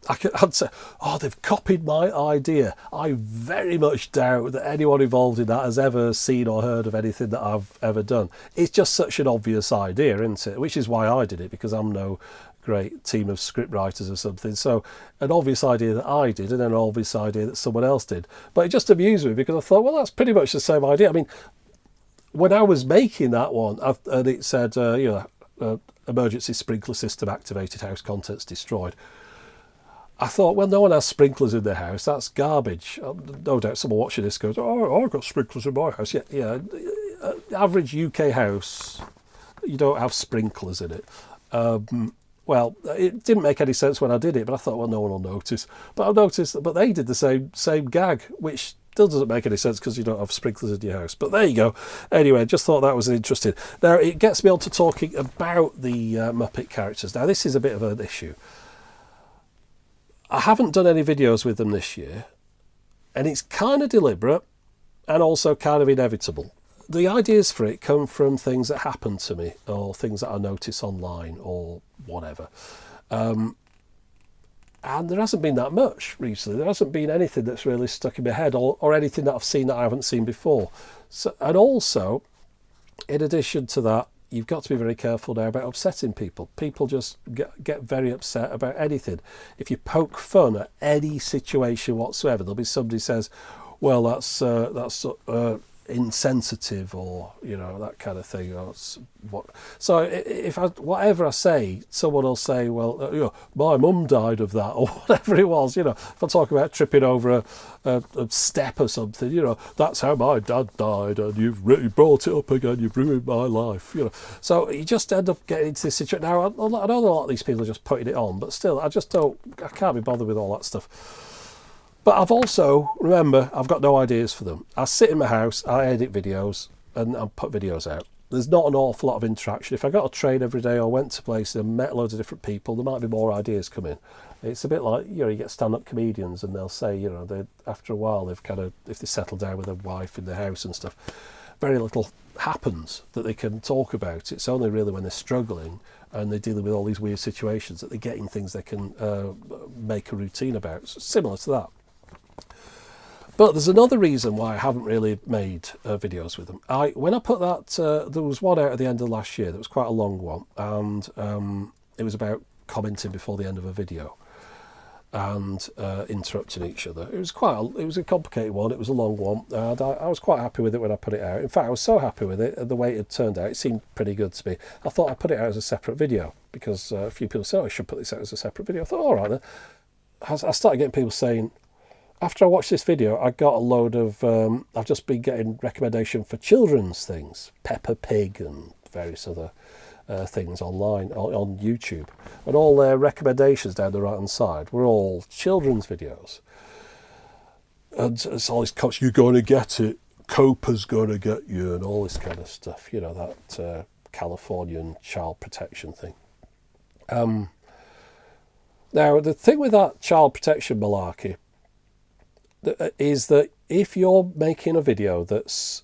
Speaker 1: I'd say, oh, they've copied my idea. I very much doubt that anyone involved in that has ever seen or heard of anything that I've ever done. It's just such an obvious idea, isn't it? Which is why I did it, because I'm no great team of script writers or something. So an obvious idea that I did and then an obvious idea that someone else did. But it just amused me because I thought, well, that's pretty much the same idea. I mean, when I was making that one, and it said, emergency sprinkler system activated, house contents destroyed, I thought, well, no one has sprinklers in their house. That's garbage. No doubt someone watching this goes, oh, I've got sprinklers in my house. Yeah. Average UK house, you don't have sprinklers in it. Well, it didn't make any sense when I did it, but I thought, well, no one will notice. But I noticed that, but they did the same gag, which still doesn't make any sense because you don't have sprinklers in your house. But there you go. Anyway, just thought that was interesting. Now, it gets me on to talking about the Muppet characters. Now, this is a bit of an issue. I haven't done any videos with them this year, and it's kind of deliberate and also kind of inevitable. The ideas for it come from things that happen to me or things that I notice online or whatever. And there hasn't been that much recently. There hasn't been anything that's really stuck in my head or anything that I've seen that I haven't seen before. So, and also, in addition to that, you've got to be very careful now about upsetting people. People just get very upset about anything. If you poke fun at any situation whatsoever, there'll be somebody who says, well, that's insensitive, or that kind of thing, or what. So if whatever I say, someone will say, well, my mum died of that, or whatever it was. If I talk about tripping over a step or something, that's how my dad died, and you've really brought it up again, you've ruined my life. So you just end up getting into this situation. Now, I know a lot of these people are just putting it on, but still, I can't be bothered with all that stuff. But I've also, remember, I've got no ideas for them. I sit in my house, I edit videos, and I put videos out. There's not an awful lot of interaction. If I got a train every day or went to places and met loads of different people, there might be more ideas coming. It's a bit like, you get stand-up comedians and they'll say, they after a while, they've if they settle down with a wife in the house and stuff, very little happens that they can talk about. It's only really when they're struggling and they're dealing with all these weird situations that they're getting things they can make a routine about. So similar to that. But there's another reason why I haven't really made videos with them. When I put that, there was one out at the end of last year that was quite a long one, and it was about commenting before the end of a video and interrupting each other. It was a complicated one. It was a long one, and I was quite happy with it when I put it out. In fact, I was so happy with it, and the way it had turned out, it seemed pretty good to me. I thought I'd put it out as a separate video because a few people said, "Oh, I should put this out as a separate video." I thought, all right then. I started getting people saying, after I watched this video, I got a load of, I've just been getting recommendation for children's things, Peppa Pig and various other things online, on YouTube. And all their recommendations down the right-hand side were all children's videos. And it's all this coach, you're going to get it, Copa's going to get you, and all this kind of stuff, that Californian child protection thing. Now, the thing with that child protection malarkey is that if you're making a video that's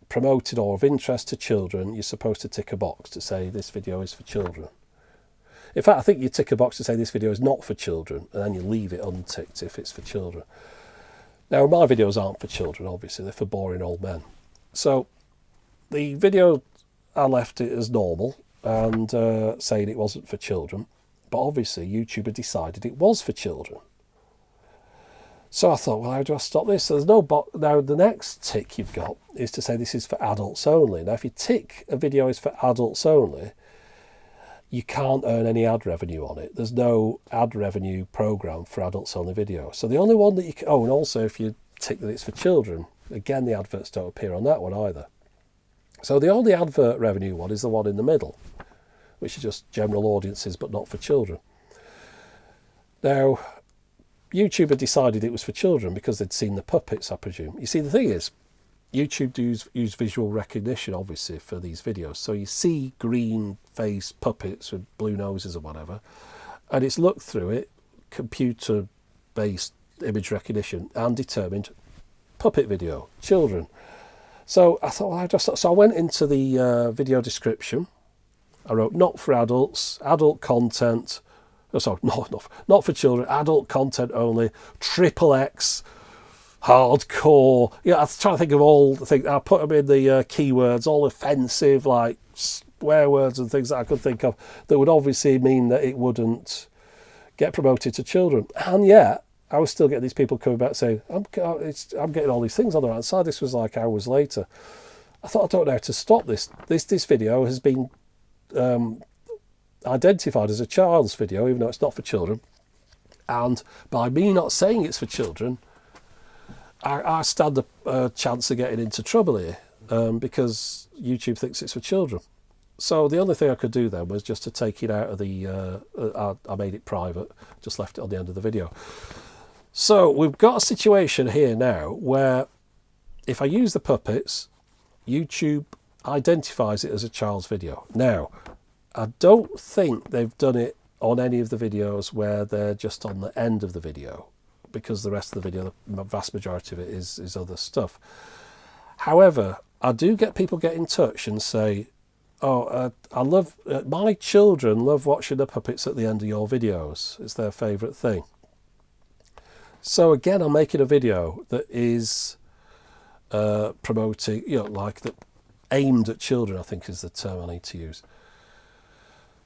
Speaker 1: promoted or of interest to children, you're supposed to tick a box to say this video is for children. In fact, I think you tick a box to say this video is not for children, and then you leave it unticked if it's for children. Now, my videos aren't for children, obviously. They're for boring old men. So the video, I left it as normal and saying it wasn't for children. But obviously, YouTube had decided it was for children. So I thought, well, how do I stop this? So there's no now, the next tick you've got is to say this is for adults only. Now, if you tick a video is for adults only, you can't earn any ad revenue on it. There's no ad revenue program for adults only videos. So the only one that you can... Oh, and also if you tick that it's for children, again, the adverts don't appear on that one either. So the only advert revenue one is the one in the middle, which is just general audiences, but not for children. Now, YouTube had decided it was for children because they'd seen the puppets, I presume. You see, the thing is, YouTube use visual recognition, obviously, for these videos. So you see green face puppets with blue noses or whatever, and it's looked through it, computer-based image recognition, and determined puppet video, children. So I thought, well, so I went into the video description. I wrote, not for adults, adult content. Oh, sorry, not for children, adult content only, XXX, hardcore. Yeah, I was trying to think of all the things. I put them in the keywords, all offensive, like swear words and things that I could think of that would obviously mean that it wouldn't get promoted to children. And yet, I was still getting these people coming back saying, I'm getting all these things on the right side. This was like hours later. I thought, I don't know how to stop this. This video has been identified as a child's video, even though it's not for children. And by me not saying it's for children, I stand a chance of getting into trouble here because YouTube thinks it's for children. So the only thing I could do then was just to take it out of the... I made it private, just left it on the end of the video. So we've got a situation here now where if I use the puppets, YouTube identifies it as a child's video. Now, I don't think they've done it on any of the videos where they're just on the end of the video, because the rest of the video, the vast majority of it is other stuff. However, I do get people get in touch and say, oh, I love, my children love watching the puppets at the end of your videos. It's their favourite thing. So again, I'm making a video that is promoting, like that, aimed at children, I think is the term I need to use.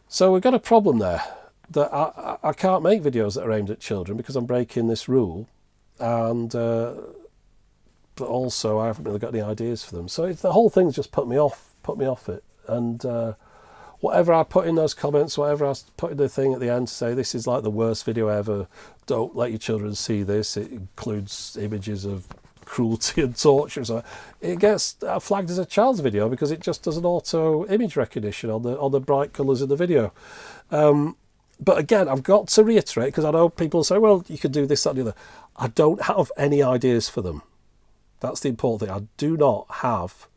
Speaker 1: So we've got a problem there, that I can't make videos that are aimed at children because I'm breaking this rule, and but also I haven't really got any ideas for them. So the whole thing's just put me off it. And whatever I put in those comments, whatever I put in the thing at the end to say this is like the worst video ever, don't let your children see this, it includes images of cruelty and torture, so it gets flagged as a child's video because it just does an auto image recognition on the bright colours in the video. But again, I've got to reiterate, because I know people say, well, you can do this, that and the other. I don't have any ideas for them. That's the important thing. I do not have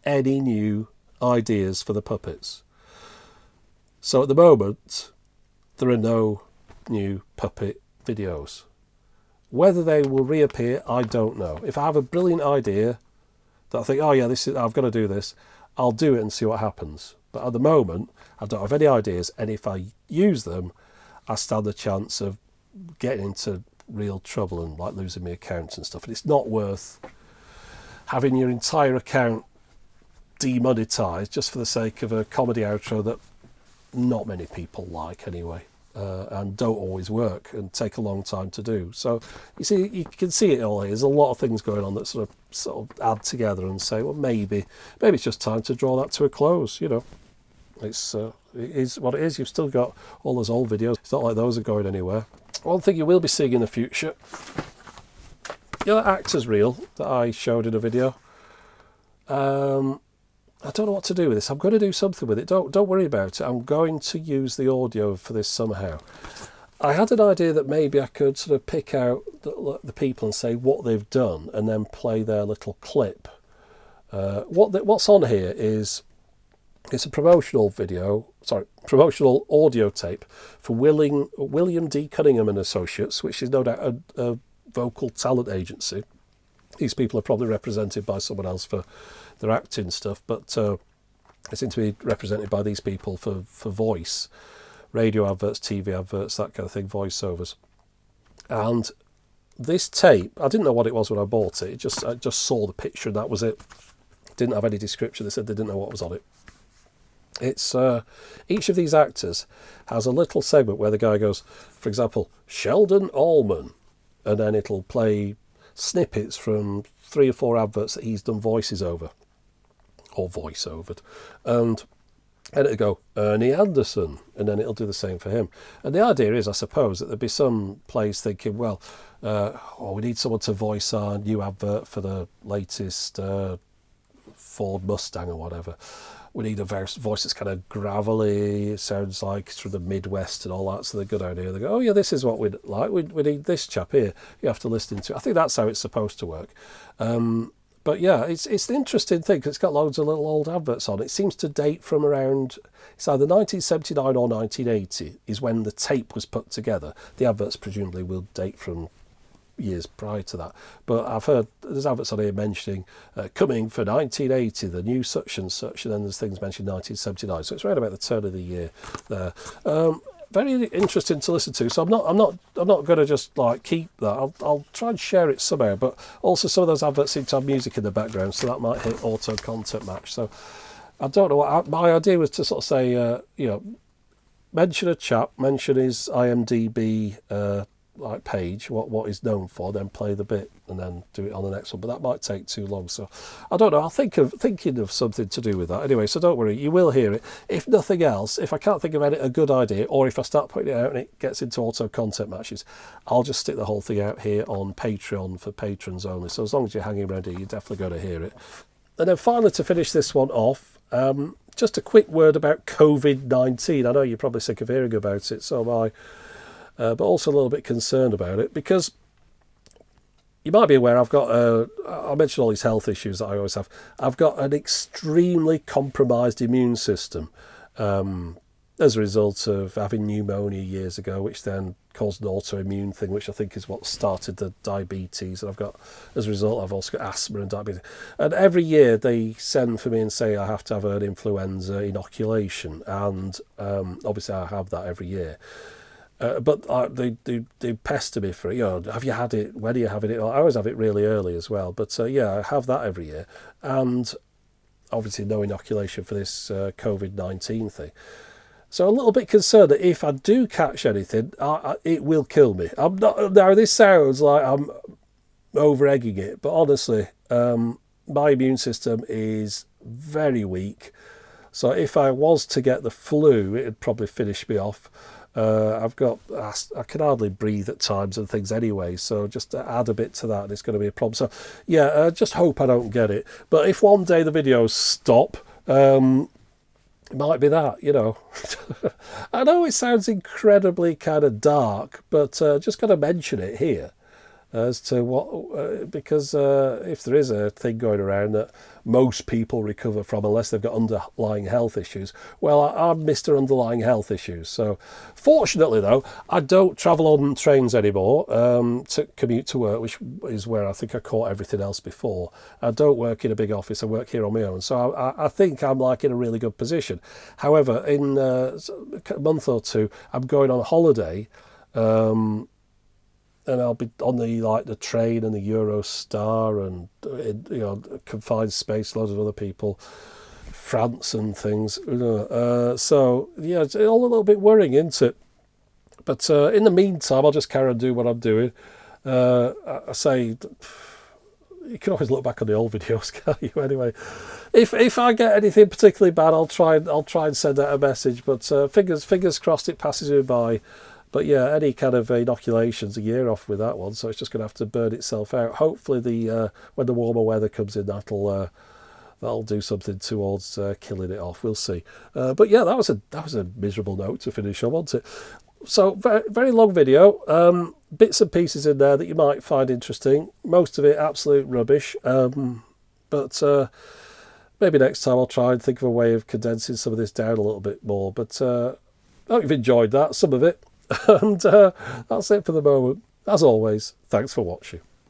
Speaker 1: any new ideas for the puppets. So at the moment, there are no new puppet videos. Whether they will reappear, I don't know. If I have a brilliant idea that I think, oh yeah, I've got to do this, I'll do it and see what happens. But at the moment, I don't have any ideas, and if I use them, I stand a chance of getting into real trouble and like losing my account and stuff. And it's not worth having your entire account demonetized just for the sake of a comedy outro that not many people like anyway. And don't always work and take a long time to do. So you see, you can see it all here. There's a lot of things going on that sort of add together and say, well, maybe it's just time to draw that to a close. It is what it is. You've still got all those old videos. It's not like those are going anywhere. One thing you will be seeing in the future, that actor's reel that I showed in a video. I don't know what to do with this. I'm going to do something with it. Don't worry about it. I'm going to use the audio for this somehow. I had an idea that maybe I could sort of pick out the people and say what they've done and then play their little clip. What's on here is it's a promotional audio tape for William D. Cunningham and Associates, which is no doubt a vocal talent agency. These people are probably represented by someone else for their acting stuff, but they seem to be represented by these people for voice. radio adverts, TV adverts, that kind of thing, voiceovers. And this tape, I didn't know what it was when I bought it. I just saw the picture and that was it. Didn't have any description. They said they didn't know what was on it. It's each of these actors has a little segment where the guy goes, for example, Sheldon Allman, and then it'll play snippets from 3 or 4 adverts that he's done voices over, or voice-overed, and it'll go Ernie Anderson, and then it'll do the same for him. And the idea is, I suppose, that there'd be some place thinking, well, we need someone to voice our new advert for the latest Ford Mustang or whatever. We need a voice that's kind of gravelly, it sounds like it's from the Midwest and all that, so they're a good idea. They go, oh yeah, this is what we'd like, we need this chap here, you have to listen to. I think that's how it's supposed to work. But yeah, it's an interesting thing, because it's got loads of little old adverts on. It seems to date from around, it's either 1979 or 1980 is when the tape was put together. The adverts presumably will date from years prior to that, but I've heard there's adverts on here mentioning coming for 1980, the new such and such, and then there's things mentioned 1979, so it's right about the turn of the year there. Very interesting to listen to. So I'm not going to just like keep that. I'll try and share it somehow. But also some of those adverts seem to have music in the background, so that might hit auto content match. So I don't know what my idea was to sort of say, mention a chap, mention his IMDb like page, what he's known for, then play the bit and then do it on the next one. But that might take too long, so I don't know. I'll thinking of something to do with that anyway, so don't worry, you will hear it. If nothing else, if I can't think of a good idea, or if I start putting it out and it gets into auto content matches, I'll just stick the whole thing out here on Patreon for patrons only. So as long as you're hanging around here, you're definitely going to hear it. And then finally, to finish this one off, just a quick word about COVID-19. I know you're probably sick of hearing about it, so am I. But also a little bit concerned about it, because you might be aware I've got, I mentioned all these health issues that I always have. I've got an extremely compromised immune system as a result of having pneumonia years ago, which then caused an autoimmune thing, which I think is what started the diabetes. And as a result, I've also got asthma and diabetes. And every year they send for me and say I have to have an influenza inoculation. And obviously I have that every year. But they pester me for it. Have you had it? When are you having it? I always have it really early as well. But I have that every year. And obviously no inoculation for this COVID-19 thing. So a little bit concerned that if I do catch anything, it will kill me. I'm not. Now this sounds like I'm over-egging it, but honestly, my immune system is very weak. So if I was to get the flu, it'd probably finish me off. I can hardly breathe at times and things anyway, so just to add a bit to that, it's going to be a problem. So yeah, just hope I don't get it. But if one day the videos stop, it might be that, I know it sounds incredibly kind of dark, but just got to mention it here as to what, because if there is a thing going around that most people recover from unless they've got underlying health issues, well, I'm Mr. Underlying Health Issues. So fortunately though, I don't travel on trains anymore to commute to work, which is where I think I caught everything else before. I don't work in a big office, I work here on my own, so I think I'm like in a really good position. However, in a month or two, I'm going on holiday, and I'll be on the train and the Eurostar and confined space, loads of other people, France and things. So yeah, it's all a little bit worrying, isn't it? But in the meantime, I'll just carry on doing what I'm doing. I say you can always look back on the old videos, can't you? Anyway, if I get anything particularly bad, I'll try and send out a message. But fingers crossed it passes me by. But yeah, any kind of inoculation's a year off with that one, so it's just going to have to burn itself out. Hopefully, when the warmer weather comes in, that'll do something towards killing it off. We'll see. But yeah, that was a miserable note to finish on, wasn't it? So very, very long video. Bits and pieces in there that you might find interesting. Most of it absolute rubbish. But maybe next time I'll try and think of a way of condensing some of this down a little bit more. But I hope you've enjoyed that, some of it. And that's it for the moment. As always, thanks for watching.